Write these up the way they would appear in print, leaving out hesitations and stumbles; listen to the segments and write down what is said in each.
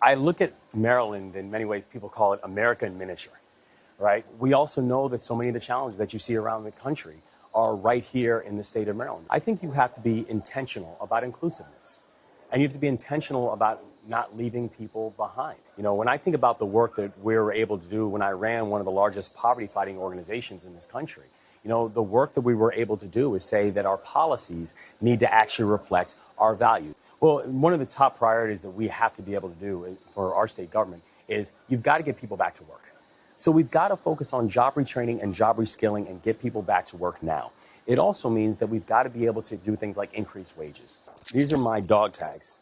I look at Maryland in many ways, people call it America in miniature, right? We also know that so many of the challenges that you see around the country are right here in the state of Maryland. I think you have to be intentional about inclusiveness, and you have to be intentional about not leaving people behind. You know, when I think about the work that we were able to do when I ran one of the largest poverty-fighting organizations in this country, you know, the work that we were able to do is say that our policies need to actually reflect our values. Well, one of the top priorities that we have to be able to do for our state government is you've got to get people back to work. So we've got to focus on job retraining and job reskilling and get people back to work now. It also means that we've got to be able to do things like increase wages. These are my dog tags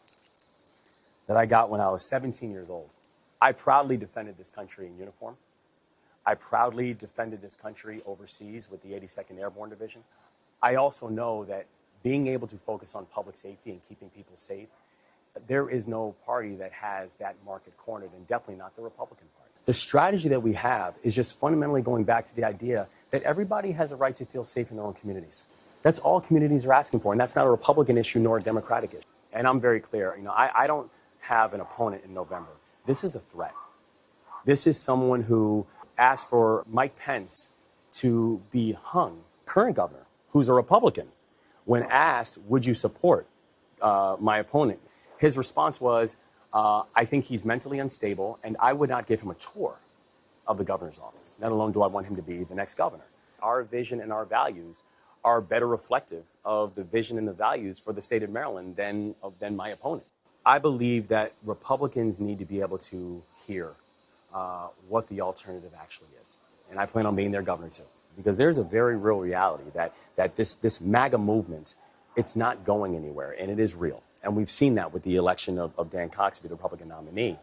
that I got when I was 17 years old. I proudly defended this country in uniform. I proudly defended this country overseas with the 82nd Airborne Division. I also know that being able to focus on public safety and keeping people safe, there is no party that has that market cornered, and definitely not the Republican Party. The strategy that we have is just fundamentally going back to the idea that everybody has a right to feel safe in their own communities. That's all communities are asking for, and that's not a Republican issue nor a Democratic issue. And I'm very clear, you know, I don't have an opponent in November. This is a threat. This is someone who asked for Mike Pence to be hung, current governor, who's a Republican. When asked, would you support my opponent? His response was, I think he's mentally unstable, and I would not give him a tour of the governor's office. Not alone do I want him to be the next governor. Our vision and our values are better reflective of the vision and the values for the state of Maryland than my opponent. I believe that Republicans need to be able to hear what the alternative actually is. And I plan on being their governor too. Because there's a very real reality that this MAGA movement, it's not going anywhere, and it is real. And we've seen that with the election of Dan Cox to be the Republican nominee.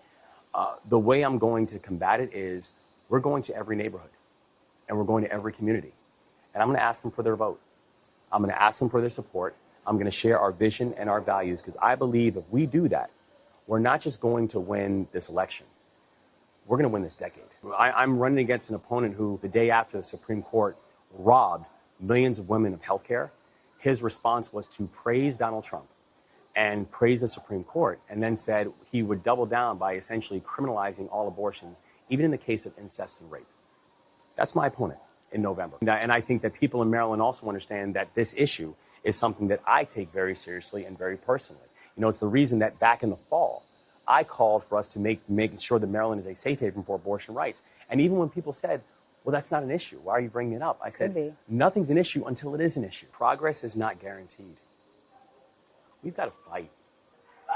The way I'm going to combat it is we're going to every neighborhood, and we're going to every community. And I'm going to ask them for their vote. I'm going to ask them for their support. I'm going to share our vision and our values, because I believe if we do that, we're not just going to win this election. We're going to win this decade. I'm running against an opponent who, the day after the Supreme Court robbed millions of women of health care, his response was to praise Donald Trump and praise the Supreme Court, and then said he would double down by essentially criminalizing all abortions, even in the case of incest and rape. That's my opponent in November. And I think that people in Maryland also understand that this issue is something that I take very seriously and very personally. You know, it's the reason that back in the fall, I called for us to make sure that Maryland is a safe haven for abortion rights. And even when people said, well, that's not an issue, why are you bringing it up? I said, nothing's an issue until it is an issue. Progress is not guaranteed. We've got to fight.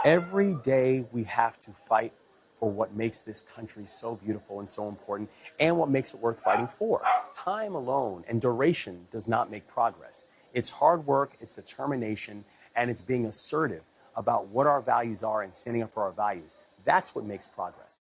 Every day we have to fight for what makes this country so beautiful and so important, and what makes it worth fighting for. Time alone and duration does not make progress. It's hard work, it's determination, and it's being assertive about what our values are and standing up for our values. That's what makes progress.